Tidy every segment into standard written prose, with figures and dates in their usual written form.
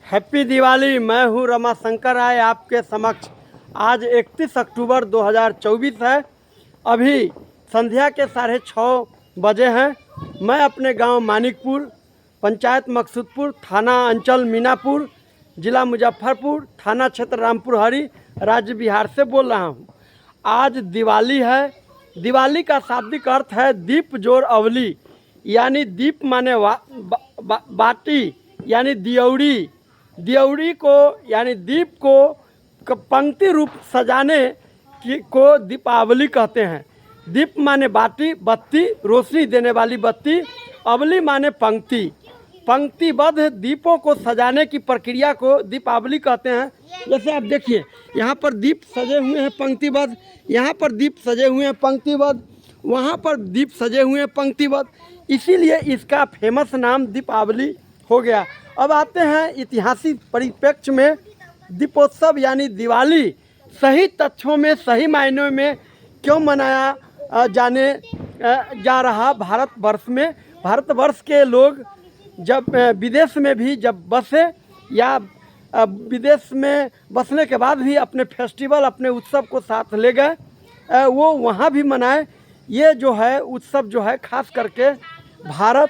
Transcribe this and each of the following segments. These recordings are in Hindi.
हैप्पी दिवाली। मैं हूँ रमाशंकर राय आपके समक्ष। आज 31 अक्टूबर 2024 है। अभी संध्या के 6:30 बजे हैं। मैं अपने गांव मानिकपुर, पंचायत मकसूदपुर, थाना अंचल मीनापुर, जिला मुजफ्फरपुर, थाना क्षेत्र रामपुर हरी, राज्य बिहार से बोल रहा हूँ। आज दिवाली है। दिवाली का शाब्दिक अर्थ है दीप जोर अवली, यानी दीप माने बाटी यानी दियौड़ी। दियौड़ी को यानी दीप को पंक्ति रूप सजाने को दीपावली कहते हैं। दीप माने बाटी, बत्ती, रोशनी देने वाली बत्ती। अवली माने पंक्ति। पंक्तिबद्ध दीपों को सजाने की प्रक्रिया को दीपावली कहते हैं। जैसे आप देखिए, यहाँ पर दीप सजे हुए हैं पंक्तिबद्ध, यहाँ पर दीप सजे हुए हैं पंक्तिबद्ध, वहाँ पर दीप सजे हुए हैं पंक्तिबद्ध। इसीलिए इसका फेमस नाम दीपावली हो गया। अब आते हैं ऐतिहासिक परिप्रेक्ष्य में। दीपोत्सव यानी दिवाली सही तथ्यों में, सही मायनों में क्यों मनाया जाने जा रहा भारतवर्ष में। भारतवर्ष के लोग जब विदेश में भी जब बसे या विदेश में बसने के बाद भी अपने फेस्टिवल, अपने उत्सव को साथ ले गए, वो वहाँ भी मनाए। ये जो है उत्सव जो है खास करके Bharat,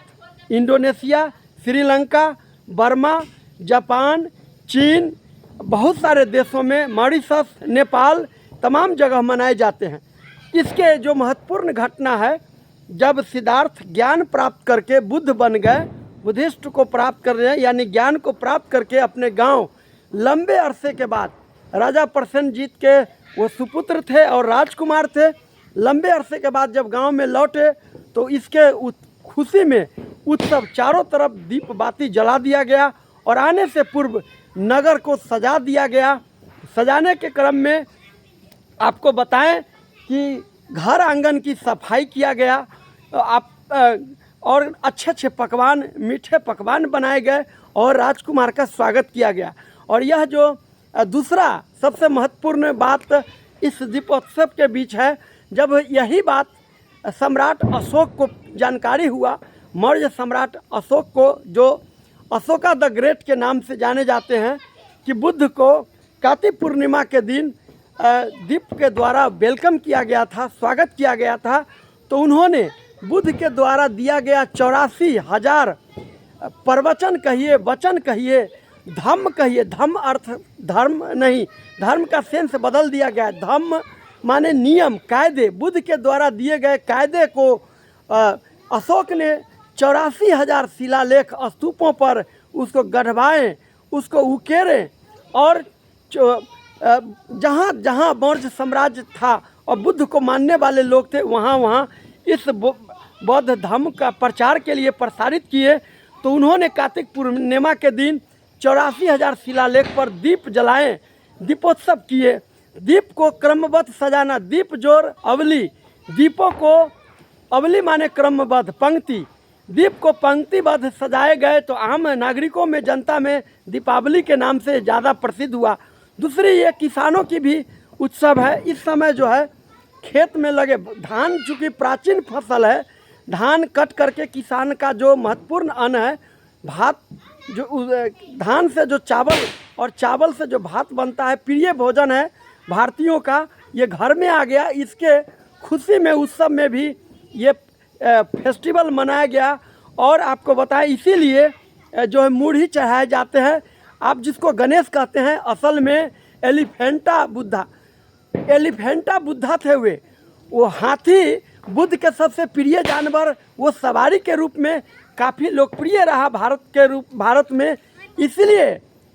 Indonesia, Sri Lanka, Burma, Japan, चीन, बहुत सारे देशों में, मॉरिशस, नेपाल, तमाम जगह मनाए जाते हैं। इसके जो महत्वपूर्ण घटना है, जब सिद्धार्थ ज्ञान प्राप्त करके बुद्ध बन गए, बुद्धिस्ट को प्राप्त कर रहे हैं यानी ज्ञान को प्राप्त करके अपने गांव लंबे अरसे के बाद, राजा प्रसेनजीत के वो सुपुत्र थे और राजकुमार थे। लंबे अरसे के बाद जब गांव में लौटे तो इसके खुशी में उत्सव चारों तरफ दीप बाती जला दिया गया और आने से पूर्व नगर को सजा दिया गया। सजाने के क्रम में आपको बताएं कि घर आंगन की सफाई किया गया, और अच्छे अच्छे पकवान, मीठे पकवान बनाए गए और राजकुमार का स्वागत किया गया। और यह जो दूसरा सबसे महत्वपूर्ण बात इस दीपोत्सव के बीच है, जब यही बात सम्राट अशोक को जानकारी हुआ, मौर्य सम्राट अशोक को, जो अशोका द ग्रेट के नाम से जाने जाते हैं, कि बुद्ध को कार्तिक पूर्णिमा के दिन दीप के द्वारा वेलकम किया गया था, स्वागत किया गया था। तो उन्होंने बुद्ध के द्वारा दिया गया 84,000 प्रवचन कहिए, वचन कहिए, धम्म कहिए, धम्म अर्थ धर्म नहीं, धर्म का सेंस बदल दिया गया। धम्म माने नियम, कायदे। बुद्ध के द्वारा दिए गए कायदे को अशोक ने 84,000 शिलालेख स्तूपों पर उसको गढ़वाएं, उसको उकेरें, और जहाँ जहाँ मौर्य साम्राज्य था और बुद्ध को मानने वाले लोग थे, वहाँ वहाँ इस बौद्ध धर्म का प्रचार के लिए प्रसारित किए। तो उन्होंने कार्तिक पूर्णिमा के दिन 84,000 शिलालेख पर दीप जलाएं, दीपोत्सव किए। दीप को क्रमबद्ध सजाना, दीप जोर अवली। दीपों को, अवली माने क्रमबद्ध, पंक्ति। दीप को पंक्तिबद्ध सजाए गए तो आम नागरिकों में, जनता में दीपावली के नाम से ज़्यादा प्रसिद्ध हुआ। दूसरी, ये किसानों की भी उत्सव है। इस समय जो है खेत में लगे धान, चूँकि प्राचीन फसल है, धान कट करके किसान का जो महत्वपूर्ण अन्न है भात, जो धान से जो चावल और चावल से जो भात बनता है, प्रिय भोजन है भारतीयों का, ये घर में आ गया। इसके खुशी में, उत्सव में भी ये फेस्टिवल मनाया गया। और आपको बताएं, इसीलिए जो है मूढ़ी चढ़ाए जाते हैं। आप जिसको गणेश कहते हैं, असल में एलिफेंटा बुद्धा, एलिफेंटा बुद्धा थे। वो हाथी बुद्ध के सबसे प्रिय जानवर, वो सवारी के रूप में काफ़ी लोकप्रिय रहा भारत में। इसलिए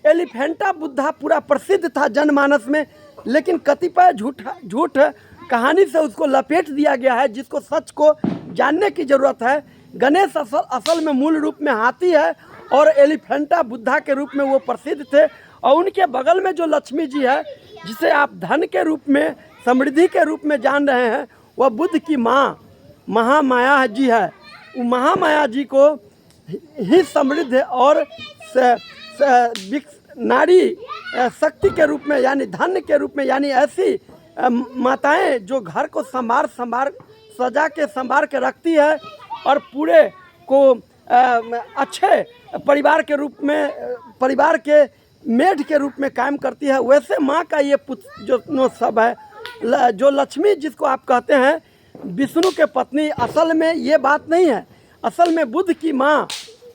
एलिफेंटा बुद्धा पूरा प्रसिद्ध था जनमानस में। लेकिन कतिपय झूठ कहानी से उसको लपेट दिया गया है, जिसको सच को जानने की ज़रूरत है। गणेश असल में मूल रूप में हाथी है और एलिफेंटा बुद्धा के रूप में वो प्रसिद्ध थे। और उनके बगल में जो लक्ष्मी जी है, जिसे आप धन के रूप में, समृद्धि के रूप में जान रहे हैं, वह बुद्ध की माँ महामाया जी है। वो महामाया जी को ही समृद्ध और नारी शक्ति के रूप में, यानी धन के रूप में, यानी ऐसी माताएं जो घर को संभार सजा के रखती है और पूरे को अच्छे परिवार के रूप में, परिवार के मेढ़ के रूप में कायम करती है, वैसे माँ का ये पुत्रोत्सव है। जो लक्ष्मी जिसको आप कहते हैं विष्णु के पत्नी, असल में ये बात नहीं है। असल में बुद्ध की माँ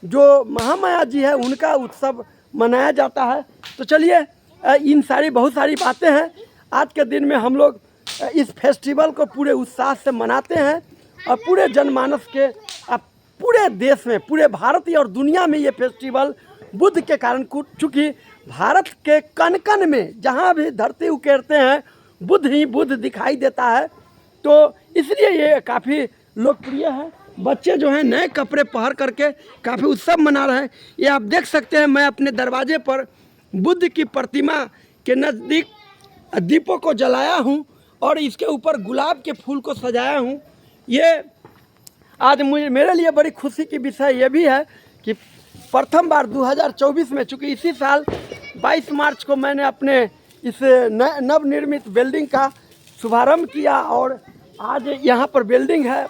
जो महामाया जी है उनका उत्सव मनाया जाता है। तो चलिए, इन बहुत सारी बातें हैं। आज के दिन में हम लोग इस फेस्टिवल को पूरे उत्साह से मनाते हैं और पूरे जनमानस के, पूरे देश में, पूरे भारत और दुनिया में ये फेस्टिवल बुद्ध के कारण, चूँकि भारत के कण कण में जहाँ भी धरती उकेरते हैं बुद्ध ही बुद्ध दिखाई देता है, तो इसलिए ये काफ़ी लोकप्रिय है। बच्चे जो हैं नए कपड़े पहन करके काफ़ी उत्सव मना रहे हैं। ये आप देख सकते हैं, मैं अपने दरवाजे पर बुद्ध की प्रतिमा के नज़दीक दीपों को जलाया हूँ और इसके ऊपर गुलाब के फूल को सजाया हूँ। ये आज मेरे लिए बड़ी खुशी की विषय ये भी है कि प्रथम बार 2024 में, चूँकि इसी साल 22 मार्च को मैंने अपने इस नवनिर्मित बिल्डिंग का शुभारंभ किया और आज यहाँ पर बिल्डिंग है।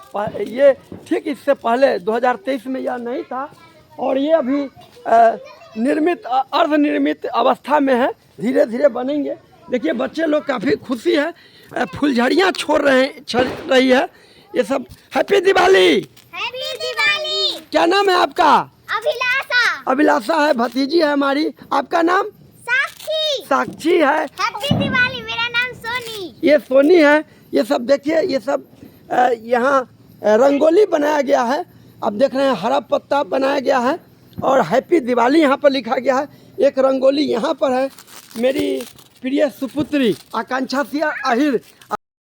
ये ठीक इससे पहले 2023 में यह नहीं था और ये अभी निर्मित, अर्धनिर्मित अवस्था में है, धीरे धीरे बनेंगे। देखिए बच्चे लोग काफ़ी खुशी है, फुलझड़ियाँ छोड़ रही है ये सब। हैप्पी दिवाली। हैप्पी दिवाली। क्या नाम है आपका? अभिलाषा। अभिलाषा है, भतीजी है हमारी। आपका नाम? साक्षी। साक्षी है। हैप्पी दिवाली। मेरा नाम सोनी। ये सोनी है। ये सब देखिए, ये सब यहाँ रंगोली बनाया गया है। आप देख रहे हैं हरा पत्ता बनाया गया है और हैप्पी दिवाली यहाँ पर लिखा गया है। एक रंगोली यहाँ पर है, मेरी प्रिय सुपुत्री आकांक्षा सिया आहिर।